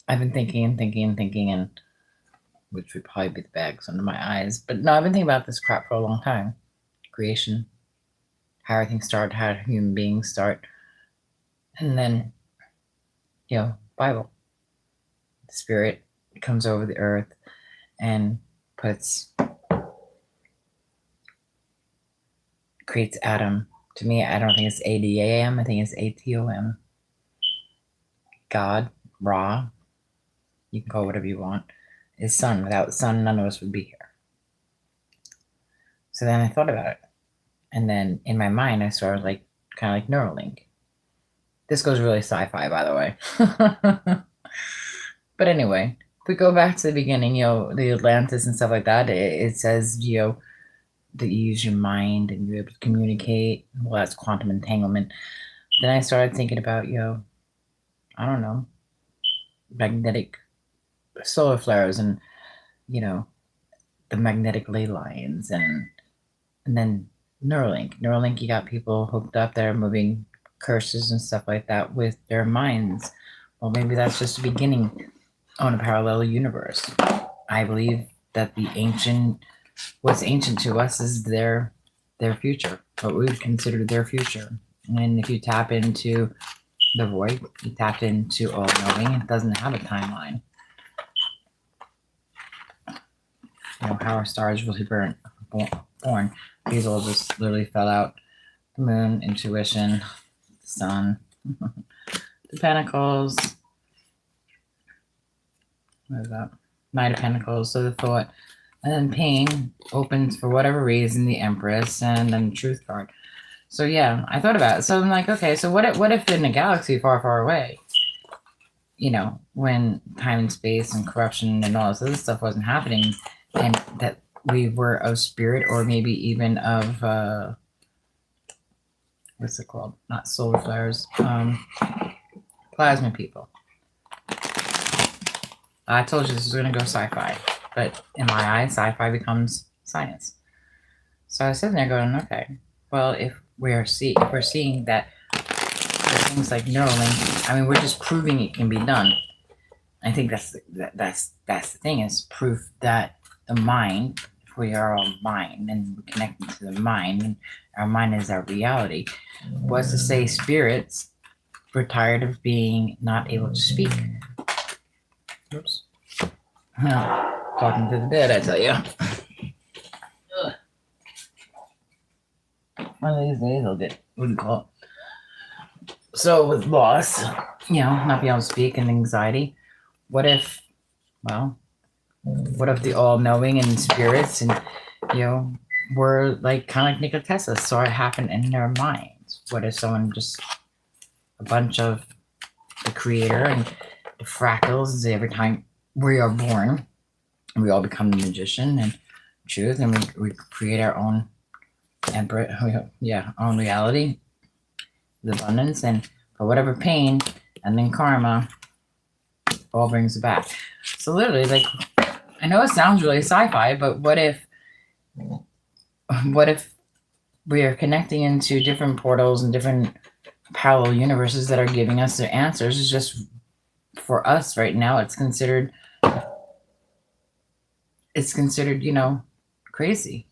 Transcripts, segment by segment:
I've been thinking and thinking and thinking, and which would probably be the bags under my eyes. But no, I've been thinking about this crap for a long time. Creation, how everything started, how human beings start, and then, Bible. The Spirit comes over the earth and creates Adam. To me, I don't think it's ADAM. I think it's ATOM. God, Ra, you can call it whatever you want, is sun. Without sun, none of us would be here. So then I thought about it. And then in my mind, I started kind of like Neuralink. This goes really sci-fi, by the way. But anyway, if we go back to the beginning, the Atlantis and stuff like that, it says, that you use your mind and you're able to communicate. Well, that's quantum entanglement. Then I started thinking about, I don't know, magnetic solar flares and, the magnetic ley lines and then Neuralink. Neuralink, you got people hooked up that are moving curses and stuff like that with their minds. Well, maybe that's just the beginning on a parallel universe. I believe that what's ancient to us is their future, what we would consider their future. And if you tap into the void, you tap into all knowing. It doesn't have a timeline. How our stars really born. These all just literally fell out. The moon, intuition, the sun, the pentacles. What is that? Knight of Pentacles, so the thought. And then pain opens for whatever reason, the Empress, and then the Truth card. So yeah, I thought about it. So I'm like, okay, so what if in a galaxy far, far away, when time and space and corruption and all this other stuff wasn't happening, and that we were of spirit, or maybe even of what's it called? Not solar flares, plasma people. I told you this was going to go sci-fi, but in my eyes, sci-fi becomes science. So I was sitting there going, okay, well, if we're seeing that things like Neuralink, I mean, we're just proving it can be done. I think that's the thing, is proof that the mind, if we are all mind and we're connected to the mind, and our mind is our reality, was to say spirits were tired of being not able to speak. Oops. Talking to the dead, I tell you. One of these days I'll get, what do you call it? So with loss, not being able to speak and anxiety, what if the all-knowing and spirits and, were kind of like Nikola Tesla, saw it happen in their minds? What if someone just, a bunch of the creator and the fractals, every time we are born, we all become the magician and truth, and we create our own own reality, the abundance, and for whatever pain, and then karma all brings it back. So literally, I know it sounds really sci-fi, but what if we are connecting into different portals and different parallel universes that are giving us the answers? It's just, for us right now, it's considered crazy.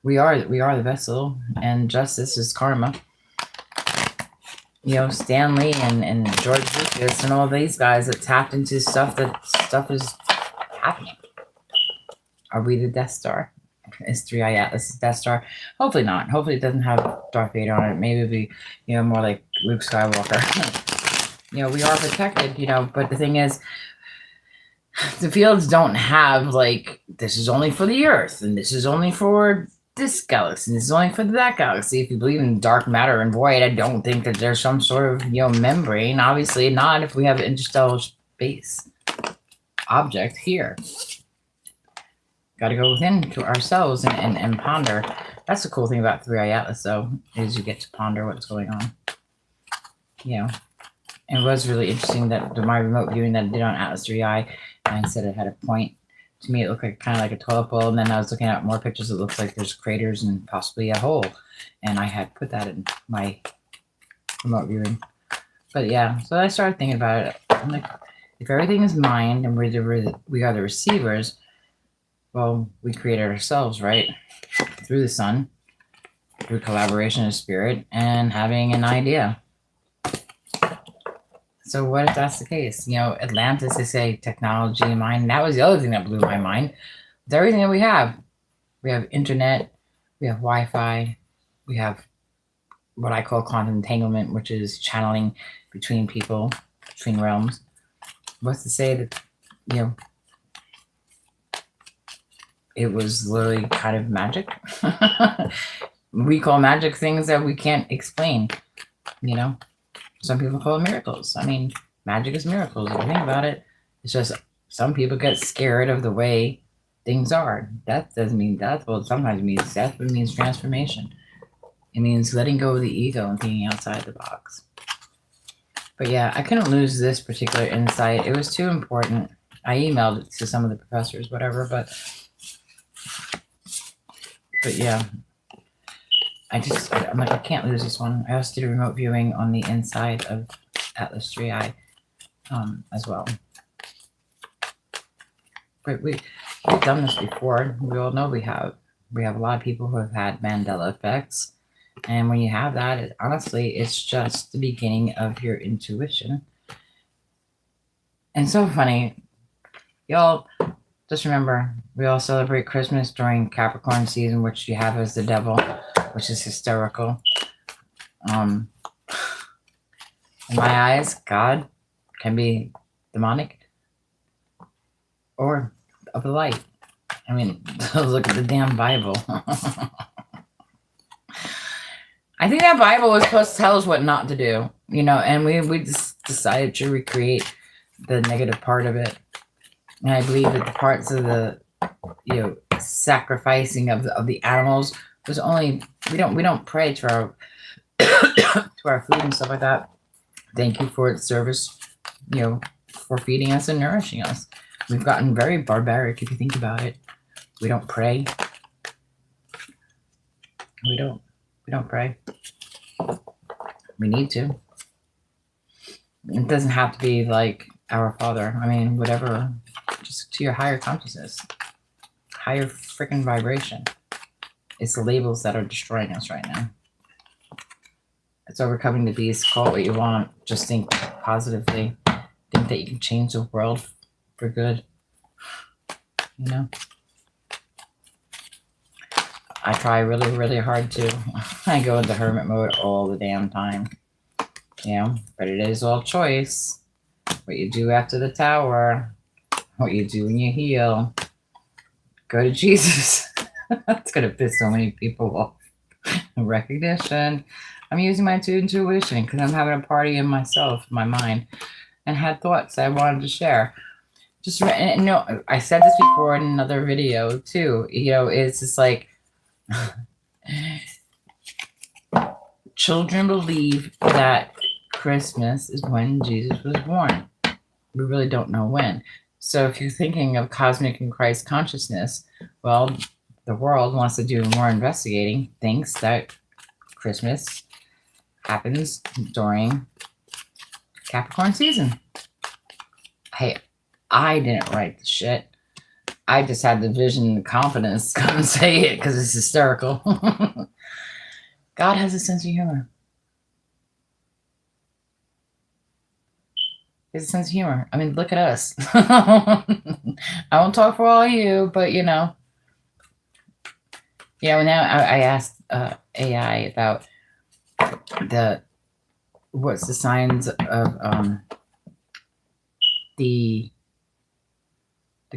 We are the vessel, and justice is karma. Stan Lee and George Lucas and all these guys that tapped into stuff is happening. Are we the Death Star? Is 3i Atlas Death Star? Hopefully not. Hopefully it doesn't have Darth Vader on it. Maybe it'll be, more like Luke Skywalker. We are protected, but the thing is, the fields don't have this is only for the Earth, and this is only for this galaxy, and this is only for that galaxy. If you believe in dark matter and void, I don't think that there's some sort of membrane. Obviously not if we have interstellar space object here. Got to go within to ourselves and ponder. That's the cool thing about 3i Atlas, though, is you get to ponder what's going on. It was really interesting that my remote viewing that I did on Atlas 3i, and I said it had a point. To me, it looked kind of like a toilet bowl, and then I was looking at more pictures. It looks like there's craters and possibly a hole, and I had put that in my remote viewing. But yeah, so I started thinking about it. I'm like, If everything is mind and we are the receivers, well, we created ourselves, right? Through the sun, through collaboration of spirit, and having an idea. So what if that's the case? Atlantis, they say technology, mind. That was the other thing that blew my mind. It's everything that we have. We have internet, we have Wi-Fi, we have what I call quantum entanglement, which is channeling between people, between realms. What's to say that, it was literally kind of magic? We call magic things that we can't explain, Some people call it miracles. I mean, magic is miracles. If you think about it, it's just some people get scared of the way things are. That doesn't mean that's what sometimes means. That's what means transformation. It means letting go of the ego and thinking outside the box. But yeah, I couldn't lose this particular insight. It was too important. I emailed it to some of the professors, whatever, but yeah. I'm like, I can't lose this one. I also did a remote viewing on the inside of Atlas 3i as well. But we've done this before. We all know we have. We have a lot of people who have had Mandela effects. And when you have that, honestly, it's just the beginning of your intuition. And so funny. Y'all, just remember, we all celebrate Christmas during Capricorn season, which you have as the devil, which is hysterical. In my eyes, God can be demonic or of the light. I mean, look at the damn Bible. I think that Bible was supposed to tell us what not to do, and we just decided to recreate the negative part of it. And I believe that the parts of the, sacrificing of the animals was only, we don't pray to our to our food and stuff like that. Thank you for its service, for feeding us and nourishing us. We've gotten very barbaric if you think about it. We don't pray. We don't pray. We need to. It doesn't have to be like Our Father. I mean, whatever. Just to your higher consciousness. Higher freaking vibration. It's the labels that are destroying us right now. It's overcoming the beast. Call it what you want. Just think positively. Think that you can change the world for good. I try really, really hard to. I go into hermit mode all the damn time. But it is all choice. What you do after the tower. What you do when you heal. Go to Jesus. That's going to piss so many people off. Recognition. I'm using my intuition because I'm having a party in myself, my mind, and had thoughts I wanted to share. I said this before in another video too. It's just like children believe that Christmas is when Jesus was born. We really don't know when. So if you're thinking of cosmic and Christ consciousness, well, the world wants to do more investigating, thinks that Christmas happens during Capricorn season. Hey, I didn't write the shit. I just had the vision and the confidence to come and say it because it's hysterical. God has a sense of humor. He has a sense of humor. I mean, look at us. I won't talk for all of you, but now I asked AI about what's the signs of the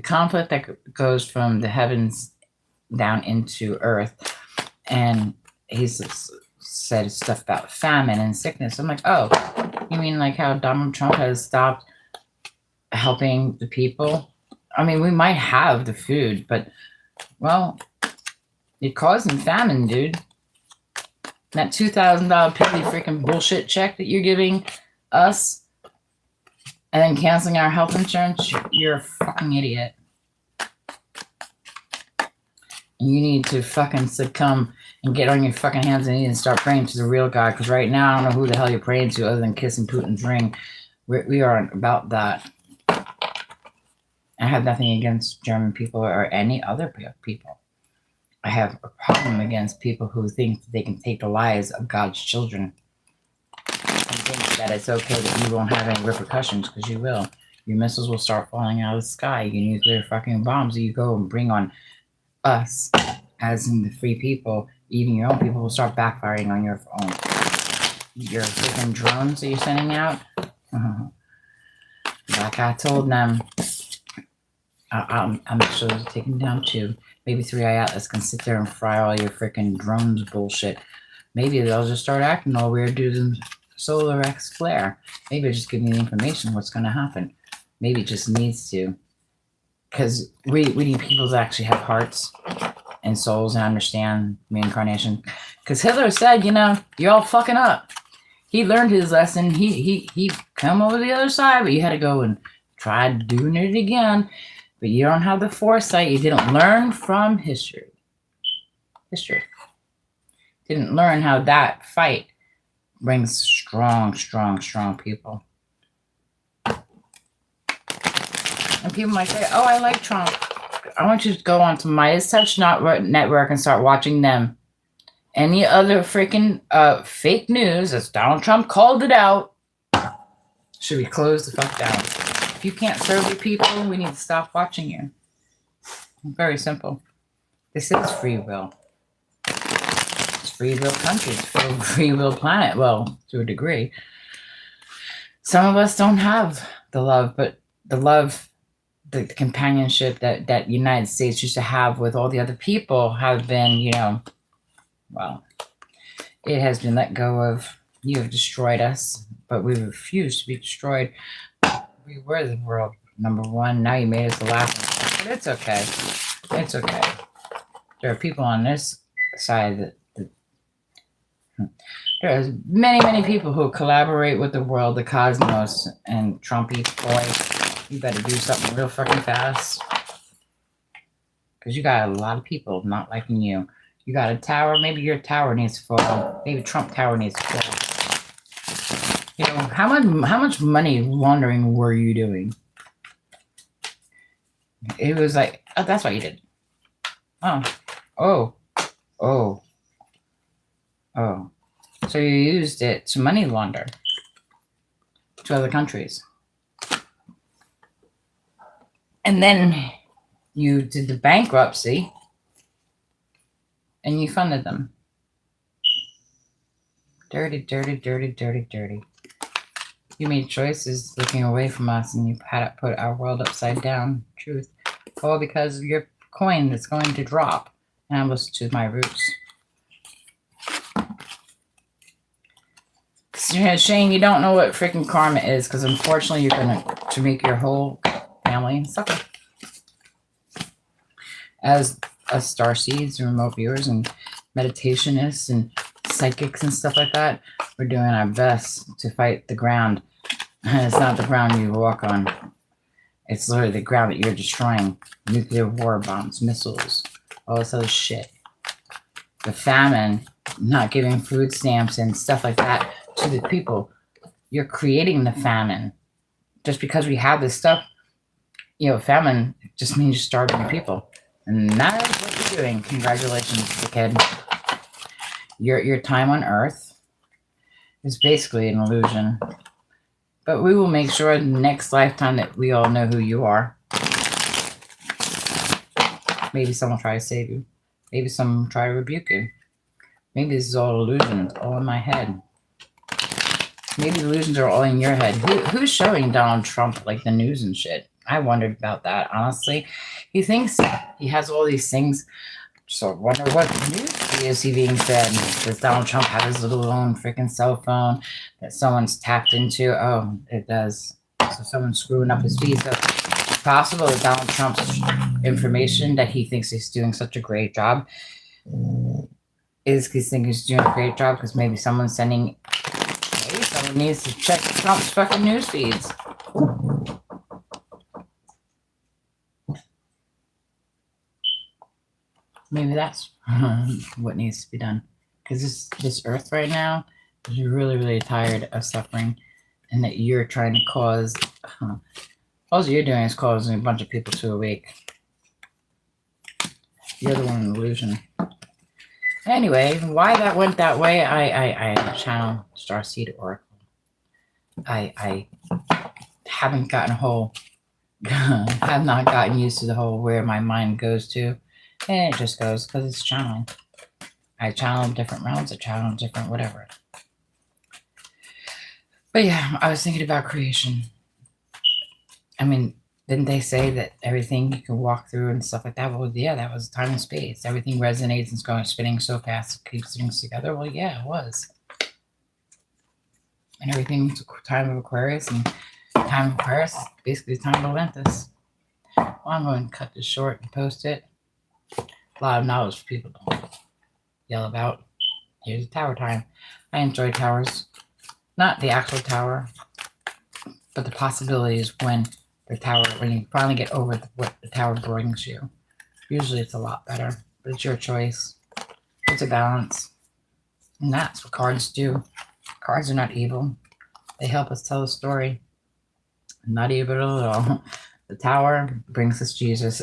conflict that goes from the heavens down into earth. And he's said stuff about famine and sickness. I'm like, oh, you mean like how Donald Trump has stopped helping the people? I mean, we might have the food, but, well, you're causing famine, dude. That $2,000 piddly freaking bullshit check that you're giving us and then canceling our health insurance, you're a fucking idiot. You need to fucking succumb and get on your fucking hands and knees and start praying to the real God. Because right now, I don't know who the hell you're praying to other than kissing Putin's ring. We aren't about that. I have nothing against German people or any other people. I have a problem against people who think that they can take the lives of God's children and think that it's okay that you won't have any repercussions, because you will. Your missiles will start falling out of the sky. Your nuclear fucking bombs that you go and bring on us, as in the free people, even your own people, will start backfiring on your own. Your freaking drones that you're sending out. Like I told them, I'm sure they're taking down 2, maybe 3 IATLAs can sit there and fry all your freaking drones bullshit. Maybe they'll just start acting all weird due to solar X flare. Maybe just give me the information what's going to happen. Maybe it just needs to. Because we need people to actually have hearts and souls and understand reincarnation. Because Hitler said, you're all fucking up. He learned his lesson. He come over the other side, but you had to go and try doing it again. But you don't have the foresight. You didn't learn from history. Didn't learn how that fight brings strong people. And people might say, oh, I like Trump. I want you to go on to MeidasTouch Network and start watching them. Any other freaking fake news, as Donald Trump called it out, should be closed the fuck down. If you can't serve your people, we need to stop watching you. Very simple. This is free will. It's free will country. It's free will planet. Well, to a degree. Some of us don't have the love, but the companionship that United States used to have with all the other people have been, well, it has been let go of. You have destroyed us, but we refuse to be destroyed. We were the world #1. Now you made us the last one. But it's okay. It's okay. There are people on this side that there's many people who collaborate with the world, the cosmos, and Trumpy boy. You better do something real fucking fast. Because you got a lot of people not liking you. You got a tower, maybe your tower needs to fall. Maybe Trump Tower needs to fall. How much money laundering were you doing? It was like, oh, that's what you did. Oh. So you used it to money launder to other countries. And then you did the bankruptcy and you funded them. Dirty. You made choices looking away from us, and you had to put our world upside down. Truth. All because of your coin that's going to drop. And I was to my roots. Shane, you don't know what freaking karma is, because unfortunately you're going to make your whole family suffer. As starseeds and remote viewers and meditationists and psychics and stuff like that, we're doing our best to fight the ground. It's not the ground you walk on. It's literally the ground that you're destroying. Nuclear war bombs, missiles, all this other shit. The famine, not giving food stamps and stuff like that to the people. You're creating the famine. Just because we have this stuff, famine just means you're starving the people. And that is what you're doing. Congratulations, kid. Your time on Earth is basically an illusion. But we will make sure in the next lifetime that we all know who you are. Maybe someone will try to save you. Maybe someone will try to rebuke you. Maybe this is all illusion. It's all in my head. Maybe the illusions are all in your head. Who's showing Donald Trump like the news and shit? I wondered about that, honestly. He thinks he has all these things. So I wonder what news is he being fed. Does Donald Trump have his little own freaking cell phone that someone's tapped into? Oh, it does. So someone's screwing up his feed. So it's possible that Donald Trump's information that he thinks he's doing such a great job is he thinks he's doing a great job because maybe someone's sending. Maybe someone needs to check Trump's fucking news feeds. Maybe that's what needs to be done. Because this earth right now is really, really tired of suffering. And that you're trying to cause... All you're doing is causing a bunch of people to awake. You're the one in illusion. Anyway, why that went that way, I channel Starseed Oracle. I haven't gotten a whole, I've not gotten used to the whole where my mind goes to. And it just goes because it's channeling. I channel different realms, I channel different whatever. But yeah, I was thinking about creation. I mean, didn't they say that everything you can walk through and stuff like that? Well, yeah, that was time and space. Everything resonates and it's going spinning so fast it keeps things together. Well, yeah, it was. And everything's time of Aquarius, and time of Aquarius is basically time of Atlantis. Well, I'm going to cut this short and post it. A lot of knowledge for people don't yell about. Here's the tower time. I enjoy towers. Not the actual tower, but the possibilities when you finally get over what the tower brings you. Usually it's a lot better, but it's your choice. It's a balance. And that's what cards do. Cards are not evil. They help us tell a story. Not evil at all. The tower brings us Jesus.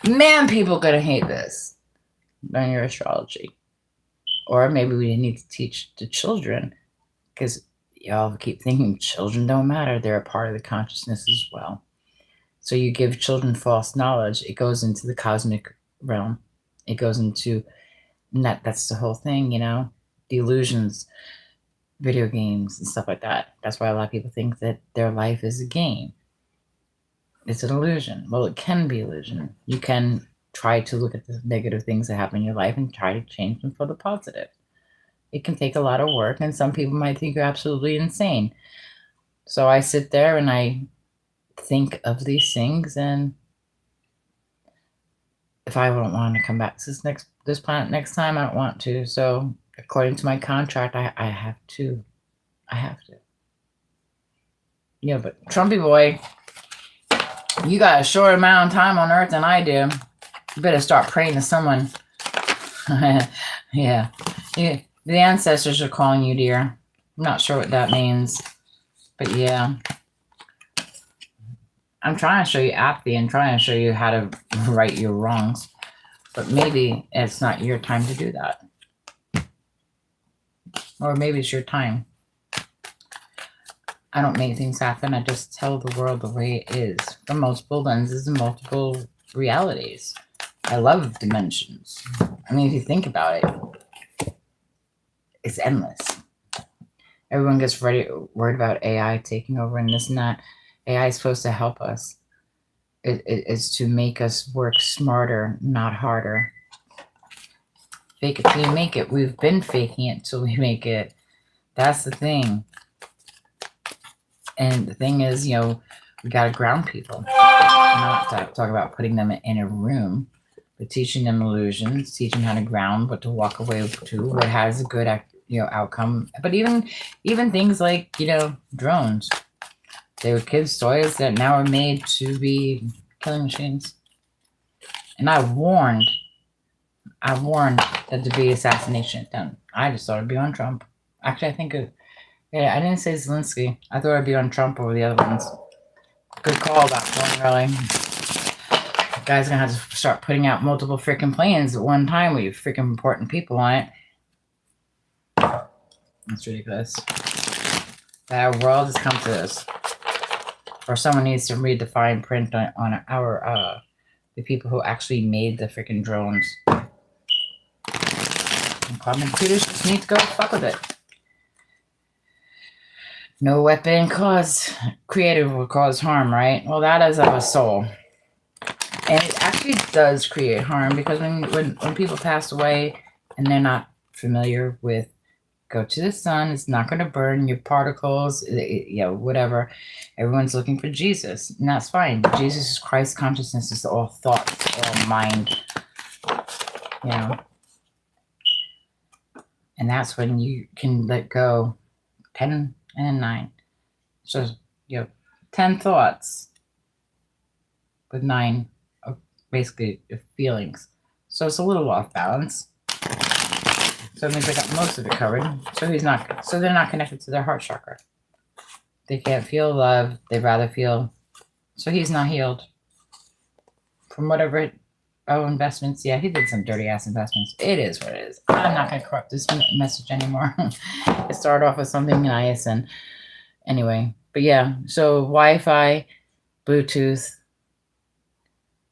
Man, people gonna hate this. Learn your astrology. Or maybe we need to teach the children, because y'all keep thinking children don't matter. They're a part of the consciousness as well. So you give children false knowledge. It goes into the cosmic realm. It goes into, that's the whole thing, the illusions, video games and stuff like that. That's why a lot of people think that their life is a game. It's an illusion. Well, it can be illusion. You can try to look at the negative things that happen in your life and try to change them for the positive. It can take a lot of work, and some people might think you're absolutely insane. So I sit there and I think of these things, and if I don't want to come back to this planet next time, I don't want to. So according to my contract, I have to. Yeah, but Trumpy boy, you got a short amount of time on Earth than I do. You better start praying to someone. Yeah. The ancestors are calling you, dear. I'm not sure what that means. But yeah. I'm trying to show you apathy and trying to show you how to right your wrongs. But maybe it's not your time to do that. Or maybe it's your time. I don't make things happen. I just tell the world the way it is. From multiple lenses and multiple realities. I love dimensions. I mean, if you think about it, it's endless. Everyone gets worried about AI taking over and this and that. AI is supposed to help us. It's to make us work smarter, not harder. Fake it till you make it. We've been faking it till we make it. That's the thing. And the thing is, we got to ground people. Not talk about putting them in a room, but teaching them illusions, teaching how to ground, what to walk away to, what has a good outcome. But even things like drones, they were kids' toys that now are made to be killing machines. And I warned that there'd be assassination done. I just thought it'd be on Trump. Actually, I think I didn't say Zelensky. I thought it'd be on Trump over the other ones. Good call about one, really. The guy's gonna have to start putting out multiple freaking planes at one time with freaking important people on it. That's ridiculous. That our world has come to this. Or someone needs to read the fine print on the people who actually made the freaking drones. And quantum computers just need to go fuck with it. No weapon created will cause harm, right? Well, that is of a soul. And it actually does create harm, because when people pass away and they're not familiar with go to the sun, it's not going to burn your particles, whatever. Everyone's looking for Jesus, and that's fine. Jesus is Christ consciousness, is all thought, all mind, And that's when you can let go 10 and 9. So, 10 thoughts with 9 of basically feelings. So it's a little off balance. So it means I got most of it covered. So they're not connected to their heart chakra. They can't feel love. They'd rather feel. So he's not healed from whatever. Oh, investments. Yeah, he did some dirty ass investments. It is what it is. I'm not going to corrupt this message anymore. It started off with something nice. And anyway, but yeah, so Wi-Fi, Bluetooth,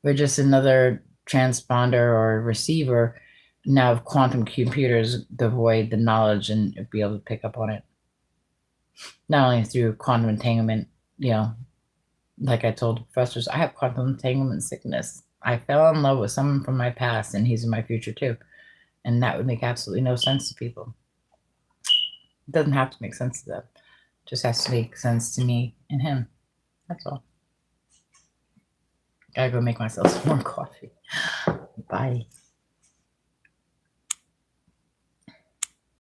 we're just another transponder or receiver now of quantum computers devoid the knowledge and be able to pick up on it. Not only through quantum entanglement, like I told professors, I have quantum entanglement sickness. I fell in love with someone from my past and he's in my future too. And that would make absolutely no sense to people. It doesn't have to make sense to them. It just has to make sense to me and him. That's all. Gotta go make myself some more coffee. Bye.